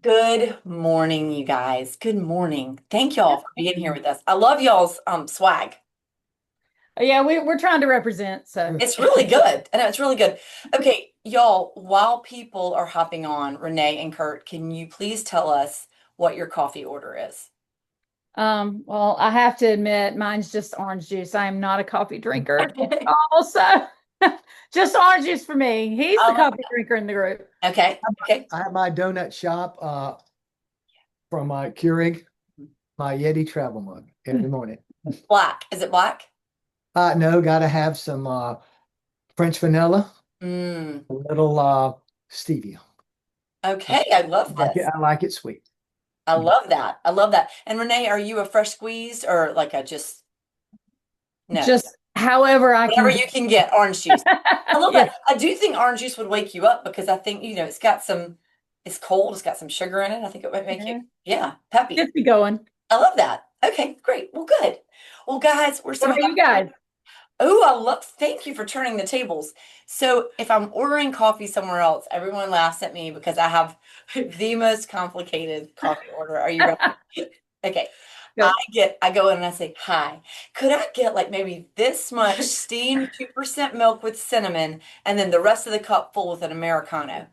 Good morning, you guys. Good morning. Thank y'all for being here with us. I love y'all's swag. Yeah, we're trying to represent, so It's really good. I know it's really good. Okay, y'all, while people are hopping on, Renee and Curt, can you please tell us what your coffee order is? well, I have to admit mine's just orange juice. I am not a coffee drinker. Also, just orange juice for me. He's the Um, coffee drinker in the group. okay, okay. I have my donut shop from my Keurig, my Yeti travel mug every morning. Black. Is it black? No, gotta have some French vanilla, Mm, a little stevia. okay, I love this. I like it sweet. I love that. I love that. And Renee, are you a fresh squeezed or like a just no? Just however I Whatever can you can get, orange juice. I love Yes, that. I do think orange juice would wake you up because I think, it's got it's cold, it's got some sugar in it. I think it might make you, yeah. yeah, peppy. Gets me going. I love that. Okay, great. Well, good. Well, guys, we're What so about you happy. guys? Oh, thank you for turning the tables. So if I'm ordering coffee somewhere else, everyone laughs at me because I have the most complicated coffee order. Are you ready? Okay. Go. I go in and I say, hi, could I get like maybe this much steamed 2% milk with cinnamon and then the rest of the cup full with an Americano?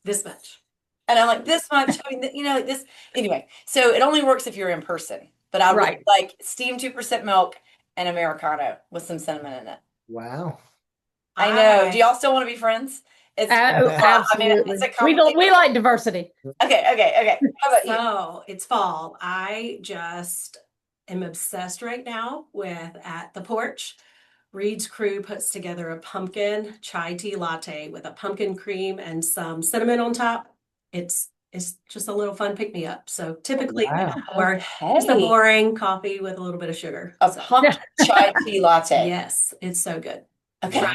This much. And I'm like, this much. I mean, like this. Anyway, so it only works if you're in person, but I really Right. like steamed 2% milk and Americano with some cinnamon in it. Wow. I know. Do y'all still want to be friends? I mean, it's Absolutely. a complicated. We like diversity. Okay. How about you? So it's fall. I just am obsessed right now with At the Porch. Reed's crew puts together a pumpkin chai tea latte with a pumpkin cream and some cinnamon on top. It's just a little fun pick me up. So typically, Wow. or just a Okay. boring coffee with a little bit of sugar. A So pumpkin chai tea latte. yes, it's so good. Okay.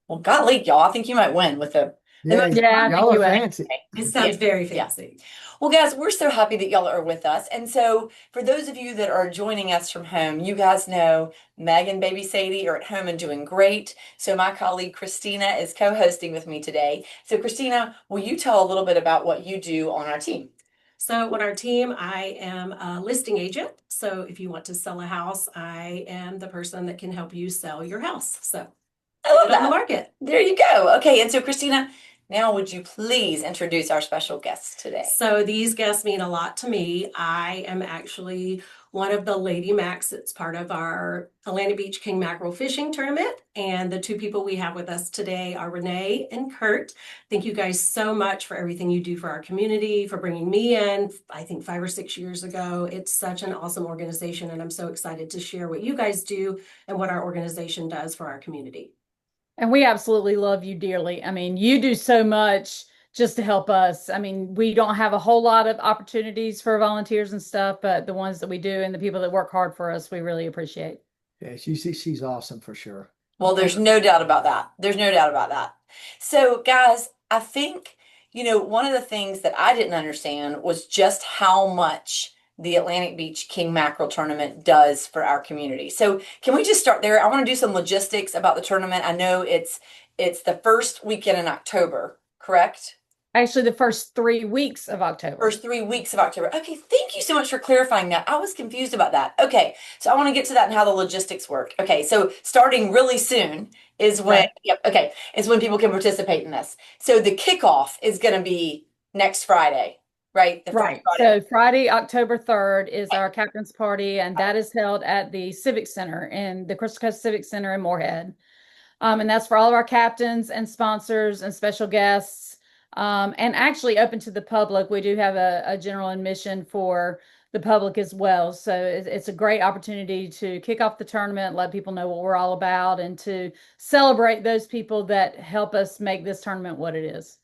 Well, golly, y'all, I think you might win with the Yeah, most Yeah, I think y'all are you would. fancy. It yeah, sounds very yeah. fancy. Well, guys, we're so happy that y'all are with us. And so, for those of you that are joining us from home, you guys know Meg and baby Sadie are at home and doing great. So, my colleague Christina is co hosting with me today. So, Christina, will you tell a little bit about what you do on our team? So on our team, I am a listing agent. So if you want to sell a house, I am the person that can help you sell your house. So I love get it on the that. market. There you go. Okay. And so, Christina, now would you please introduce our special guests today? So these guests mean a lot to me. I am actually one of the Lady Macs. It's part of our Atlantic Beach King Mackerel fishing tournament. And the two people we have with us today are Renee and Curt. Thank you guys so much for everything you do for our community, for bringing me in, I think 5 or 6 years ago. It's such an awesome organization, and I'm so excited to share what you guys do and what our organization does for our community. And we absolutely love you dearly. I mean, you do so much just to help us. I mean, we don't have a whole lot of opportunities for volunteers and stuff, but the ones that we do and the people that work hard for us, we really appreciate. Yeah, she's awesome for sure. Well, there's no doubt about that. There's no doubt about that. So, guys, I think, one of the things that I didn't understand was just how much the Atlantic Beach King Mackerel Tournament does for our community. So, can we just start there? I want to do some logistics about the tournament. I know it's the first weekend in October, correct? Actually, the first 3 weeks of October. First 3 weeks of October. Okay, thank you so much for clarifying that. I was confused about that. Okay, so I want to get to that and how the logistics work. Okay, so starting really soon is when, Right. yep, okay, is when people can participate in this. So the kickoff is going to be next Friday, right? The first Right. Friday. So Friday, October 3rd is our captain's party, and that is held at the Civic Center in the Crystal Coast Civic Center in Moorhead. And that's for all of our captains and sponsors and special guests. And actually open to the public. We do have a general admission for the public as well. So it's a great opportunity to kick off the tournament, let people know what we're all about, and to celebrate those people that help us make this tournament what it is.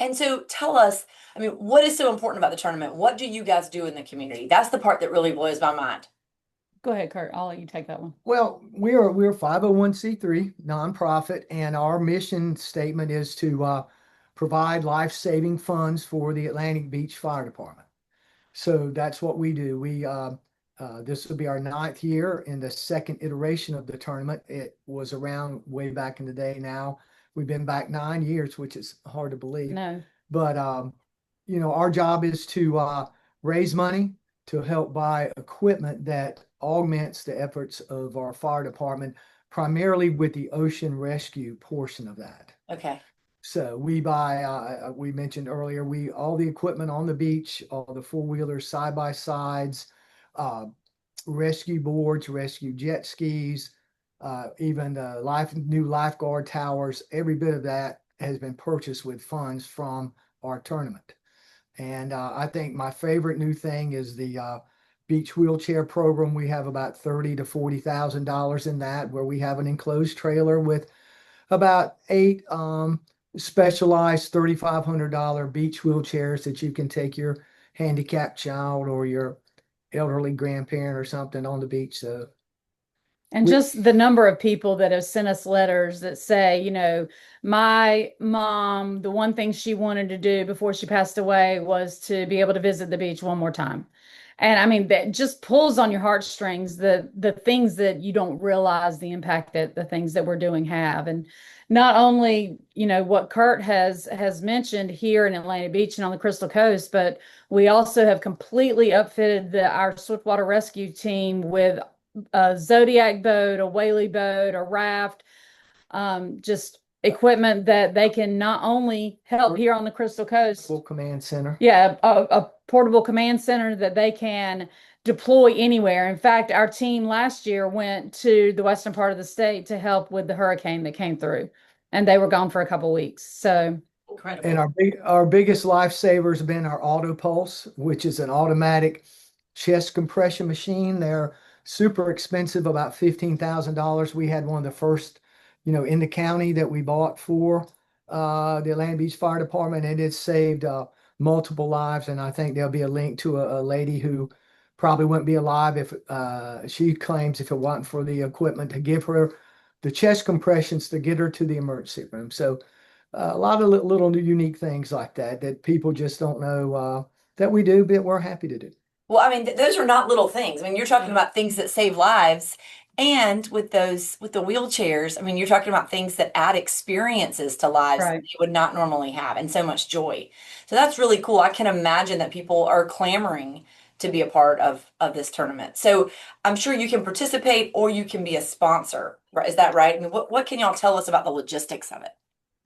And so tell us, I mean, what is so important about the tournament? What do you guys do in the community? That's the part that really blows my mind. Go ahead, Curt. I'll let you take that one. Well, we're 501c3 nonprofit, and our mission statement is to provide life-saving funds for the Atlantic Beach Fire Department. So that's what we do. This will be our ninth year in the second iteration of the tournament. It was around way back in the day. Now we've been back 9 years, which is hard to believe. No. But our job is to raise money to help buy equipment that augments the efforts of our fire department, primarily with the ocean rescue portion of that. Okay. So we buy, we mentioned earlier, all the equipment on the beach, all the four-wheelers, side-by-sides, uh, rescue boards, rescue jet skis, even new lifeguard towers. Every bit of that has been purchased with funds from our tournament. And I think my favorite new thing is the beach wheelchair program. We have about $30,000 to $40,000 in that, where we have an enclosed trailer with about 8 specialized $3,500 beach wheelchairs that you can take your handicapped child or your elderly grandparent or something on the beach. So And just the number of people that have sent us letters that say, my mom, the one thing she wanted to do before she passed away was to be able to visit the beach one more time. And I mean, that just pulls on your heartstrings, the things that you don't realize the impact that the things that we're doing have. And not only, what Curt has mentioned here in Atlantic Beach and on the Crystal Coast, but we also have completely upfitted our Swiftwater Rescue team with a Zodiac boat, a Whaley boat, a raft, just equipment that they can not only help here on the Crystal Coast. Full command center. Yeah, a portable command center that they can deploy anywhere. In fact, our team last year went to the western part of the state to help with the hurricane that came through, and they were gone for a couple weeks. So Incredible. And our biggest lifesaver has been our Auto Pulse, which is an automatic chest compression machine. They're super expensive, about $15,000. We had one of the first, in the county that we bought for the Atlantic Beach Fire Department, and it saved multiple lives. And I think there'll be a link to a lady who probably wouldn't be alive if she claims if it wasn't for the equipment to give her the chest compressions to get her to the emergency room. So a lot of little unique things like that people just don't know that we do, but we're happy to do. Well, I mean, those are not little things. I mean, you're talking about things that save lives. And with the wheelchairs, I mean, you're talking about things that add experiences to lives that right. you would not normally have and so much joy. So that's really cool. I can imagine that people are clamoring to be a part of this tournament. So I'm sure you can participate or you can be a sponsor, right? Is that right? I mean, what can y'all tell us about the logistics of it?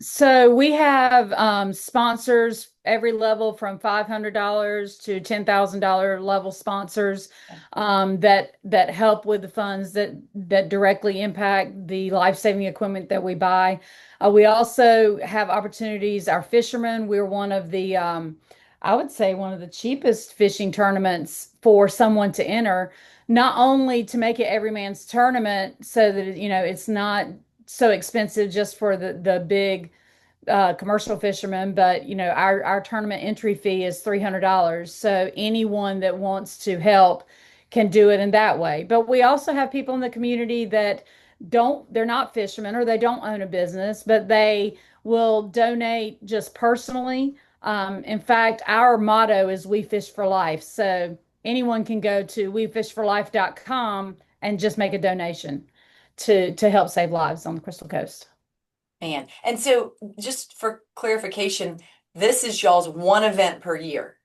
So we have sponsors every level from $500 to $10,000 level sponsors that help with the funds that directly impact the life-saving equipment that we buy. We also have opportunities. Our fishermen, we're one of the I would say one of the cheapest fishing tournaments for someone to enter, not only to make it every man's tournament so that it's not so expensive just for the big commercial fishermen, but our tournament entry fee is $300. So anyone that wants to help can do it in that way. But we also have people in the community that they're not fishermen or they don't own a business, but they will donate just personally. In fact, our motto is "We Fish for Life." So anyone can go to wefishforlife.com and just make a donation to help save lives on the Crystal Coast. Man. And so just for clarification, this is y'all's one event per year.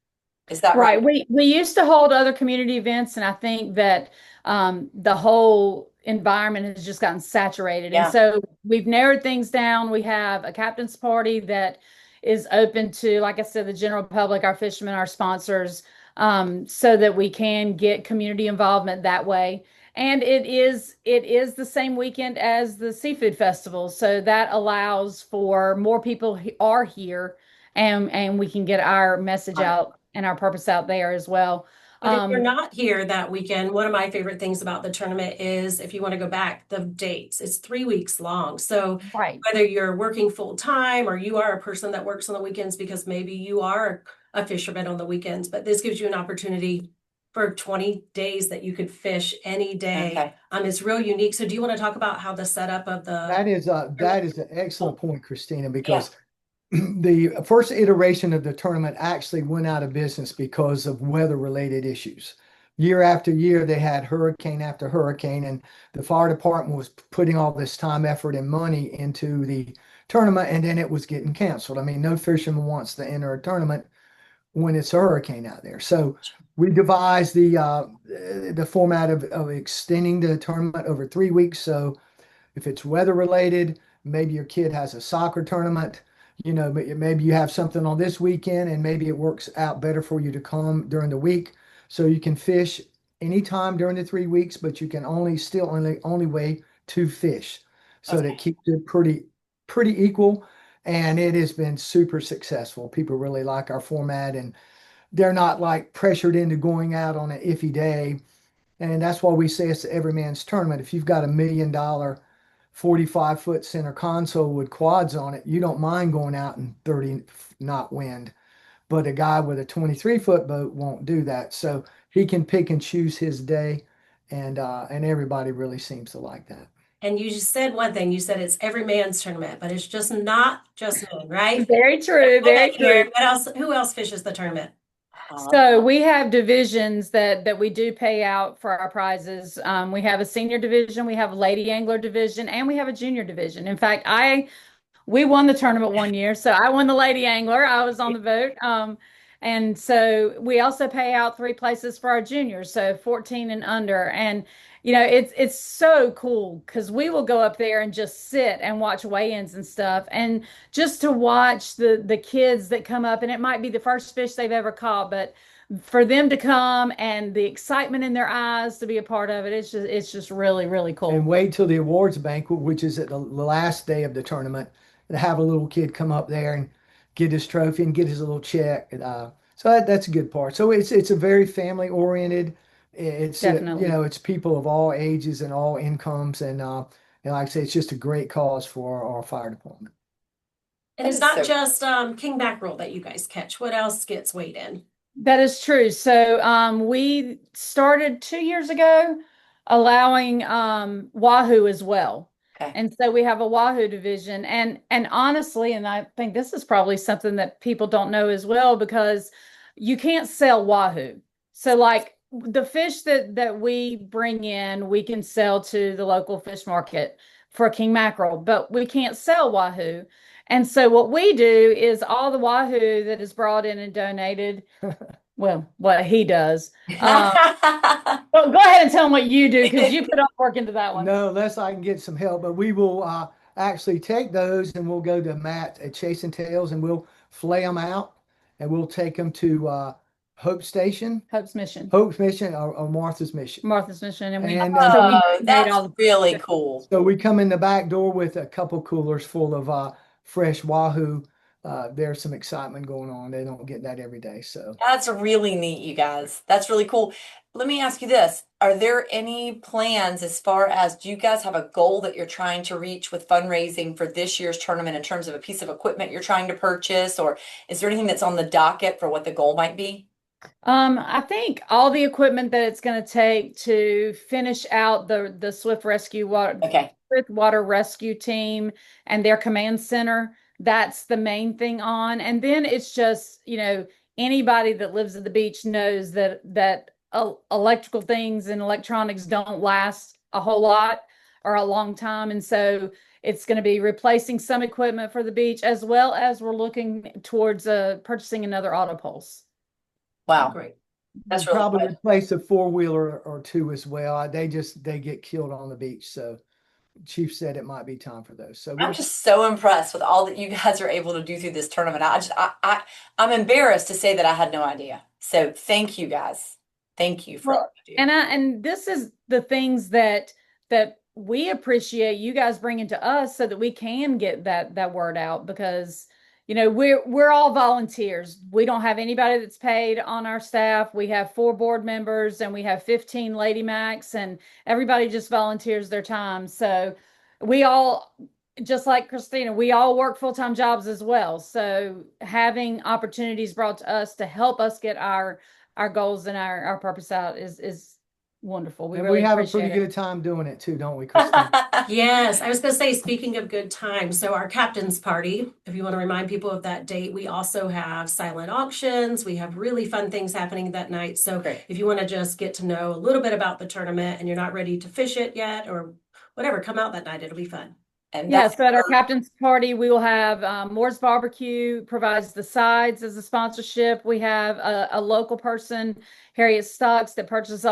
Is that right? We used to hold other community events, and I think that the whole environment has just gotten saturated. Yeah. And so we've narrowed things down. We have a captain's party that is open to, like I said, the general public, our fishermen, our sponsors, so that we can get community involvement that way. And it is the same weekend as the seafood festival, so that allows for more people who are here, and we can get our message out and our purpose out there as well. But if you're not here that weekend, one of my favorite things about the tournament is, if you want to go back, the dates. It's 3 weeks long. So Right. whether you're working full time or you are a person that works on the weekends, because maybe you are a fisherman on the weekends, but this gives you an opportunity for 20 days that you could fish any day. Okay. It's real unique. So do you want to talk about how the setup of the That is an excellent point, Christina, because the first iteration of the tournament actually went out of business because of weather-related issues. Year after year, they had hurricane after hurricane, and the fire department was putting all this time, effort, and money into the tournament, and then it was getting canceled. I mean, no fisherman wants to enter a tournament when it's a hurricane out there. So we devised the format of extending the tournament over 3 weeks. So if it's weather related, maybe your kid has a soccer tournament, maybe you have something on this weekend and maybe it works out better for you to come during the week. So you can fish anytime during the 3 weeks, but you can only weigh 2 fish. So that keeps it pretty equal. And it has been super successful. People really like our format and they're not like pressured into going out on an iffy day. And that's why we say it's every man's tournament. If you've got $1 million 45-foot center console with quads on it, you don't mind going out in 30 knot wind. But a guy with a 23-foot boat won't do that. So he can pick and choose his day, and everybody really seems to like that. And you just said one thing. You said it's every man's tournament, but it's just not just men, right? Very true. Very true. What else? Who else fishes the tournament? So we have divisions that we do pay out for our prizes. We have a senior division, we have a lady angler division, and we have a junior division. In fact, we won the tournament one year, so I won the lady angler. I was on the boat. And so we also pay out 3 places for our juniors, so 14 and under. And it's so cool because we will go up there and just sit and watch weigh-ins and stuff, and just to watch the kids that come up, and it might be the first fish they've ever caught, but for them to come and the excitement in their eyes to be a part of it, it's just really, really cool. And wait till the awards banquet, which is at the last day of the tournament, and have a little kid come up there and get his trophy and get his little check. So that's a good part. So it's a very family oriented. It's Definitely. it's people of all ages and all incomes, and like I say, it's just a great cause for our fire department. And it's not just king mackerel that you guys catch. What else gets weighed in? That is true. So we started 2 years ago allowing wahoo as well. Okay. And so we have a wahoo division. And honestly, and I think this is probably something that people don't know as well, because you can't sell wahoo. So like the fish that we bring in, we can sell to the local fish market for king mackerel, but we can't sell wahoo. And so what we do is all the wahoo that is brought in and donated, well, what he does. Well, go ahead and tell him what you do, because you put up work into that one. No, unless I can get some help, but we will actually take those and we'll go to Matt at Chasing Tails and we'll flay them out and we'll take them to Hope's Mission, or Martha's Mission. And that's really cool. So we come in the back door with a couple coolers full of fresh wahoo. There's some excitement going on. They don't get that every day. So that's really neat, you guys. That's really cool. Let me ask you this. Are there any plans as far as, do you guys have a goal that you're trying to reach with fundraising for this year's tournament in terms of a piece of equipment you're trying to purchase, or is there anything that's on the docket for what the goal might be? I think all the equipment that it's going to take to finish out the Swift Water Rescue Team and their command center, that's the main thing on. And then it's just, anybody that lives at the beach knows that electrical things and electronics don't last a whole lot or a long time. And so it's going to be replacing some equipment for the beach, as well as we're looking towards purchasing another autopulse. Wow. Great. That's really probably good. replace a 4-wheeler or 2 as well. They get killed on the beach. So Chief said it might be time for those. So I'm just so impressed with all that you guys are able to do through this tournament. I'm embarrassed to say that I had no idea. So thank you guys. Thank you for all you do. And this is the things that we appreciate you guys bringing to us so that we can get that word out, because we're all volunteers. We don't have anybody that's paid on our staff. We have 4 board members and we have 15 Lady Macs, and everybody just volunteers their time. So we all, just like Christina, we all work full-time jobs as well. So having opportunities brought to us to help us get our goals and our purpose out is wonderful. We have a pretty good time doing it too, don't we, Christina? Yes, I was going to say, speaking of good times, so our captain's party, if you want to remind people of that date, we also have silent auctions. We have really fun things happening that night. So if you want to just get to know a little bit about the tournament and you're not ready to fish it yet or whatever, come out that night. It'll be fun. And Yeah, that's so at our captain's party, we will have Moore's Barbecue provides the sides as a sponsorship. We have a local person, Harriet Stocks, that purchases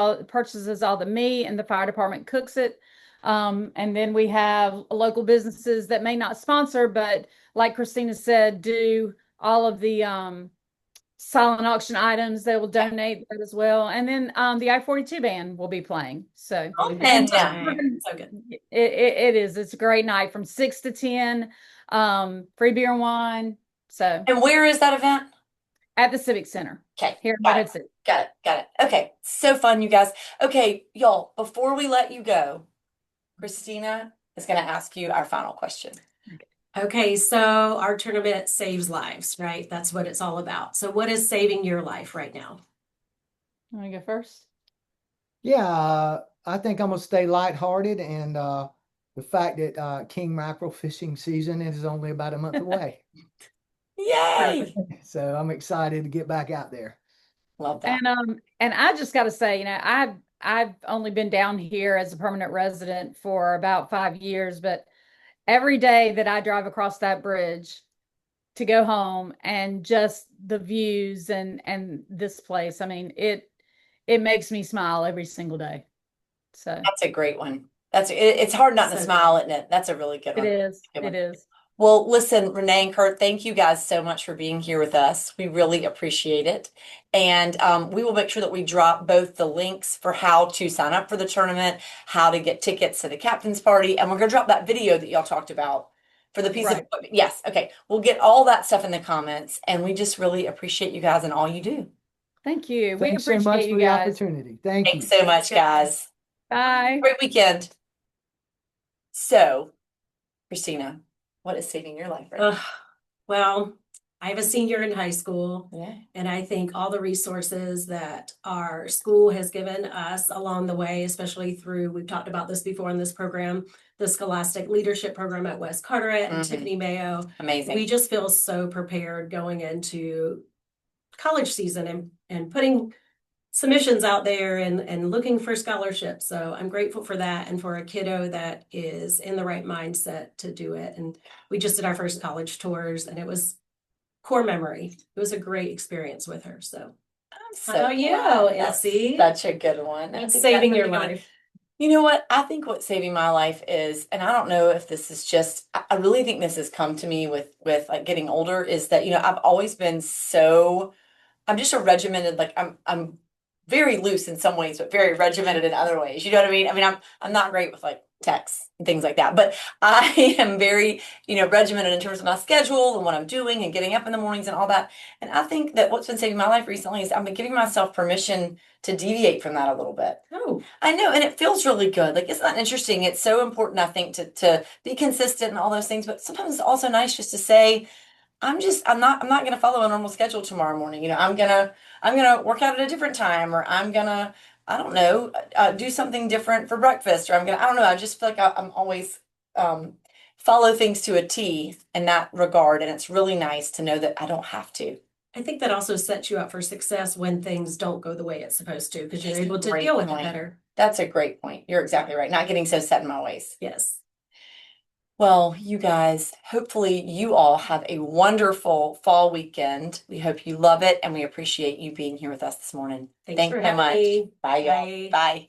all the meat, and the fire department cooks it. And then we have local businesses that may not sponsor, but like Christina said, do all of the silent auction items. They will donate that as well. And then the I-42 band will be playing. So oh, And fantastic. so good. it is. It's a great night from 6 to 10. Free beer and wine. So And where is that event? at the Civic Center Okay, here in got Morehead it. City. Got it. Got it. Okay, so fun, you guys. Okay, y'all, before we let you go, Christina is going to ask you our final question. Okay, so our tournament saves lives, right? That's what it's all about. So what is saving your life right now? Want to go first? Yeah, I think I'm gonna stay lighthearted, and the fact that king mackerel fishing season is only about a month away. Yay! So I'm excited to get back out there. Love that. And I just got to say, I've only been down here as a permanent resident for about 5 years, but every day that I drive across that bridge to go home, and just the views and this place, I mean, it makes me smile every single day. So That's a great one. It's hard not to So smile, isn't it? That's a really good it one. is. Good one. It is. Well, listen, Renee and Curt, thank you guys so much for being here with us. We really appreciate it. And we will make sure that we drop both the links for how to sign up for the tournament, how to get tickets to the captain's party, and we're going to drop that video that y'all talked about for the piece of Right. equipment. Yes, okay. We'll get all that stuff in the comments, and we just really appreciate you guys and all you do. Thank you. We Thanks so much appreciate for you the guys. opportunity. Thank you. Thanks so much, guys. Bye. Great weekend. So, Christina, what is saving your life right now? Well, I have a senior in high school, Yeah. and I think all the resources that our school has given us along the way, especially through, we've talked about this before in this program, the Scholastic Leadership Program at West Carteret and Mhm. Tiffany Mayo. Amazing. We just feel so prepared going into college season and putting submissions out there and looking for scholarships. So I'm grateful for that, and for a kiddo that is in the right mindset to do it. And we just did our first college tours, and it was core memory. It was a great experience with her. So I'm so how about you, glad. That's Elsie? such a good one. I What's think saving that's your really good. life? You know what? I think what's saving my life is, and I don't know if this is just, I really think this has come to me with like getting older, is that, I've always been I'm just a regimented, like I'm very loose in some ways, but very regimented in other ways. You know what I mean? I mean, I'm not great with like texts and things like that, but I am very, regimented in terms of my schedule and what I'm doing and getting up in the mornings and all that. And I think that what's been saving my life recently is I've been giving myself permission to deviate from that a little bit. Oh, I know, and it feels really good. Like, isn't that interesting? It's so important, I think, to be consistent and all those things, but sometimes it's also nice just to say, I'm not gonna follow a normal schedule tomorrow morning. I'm gonna work out at a different time, or I'm gonna, I don't know, do something different for breakfast, or I don't know. I just feel like I'm always follow things to a T in that regard, and it's really nice to know that I don't have to. I think that also sets you up for success when things don't go the way it's supposed to, because you're That's a able to great deal with it point. better. That's a great point. You're exactly right. Not getting so set in my ways. Yes. Well, you guys, hopefully you all have a wonderful fall weekend. We hope you love it, and we appreciate you being here with us this morning. Thanks for so having much. me. Bye, y'all. Bye. Bye.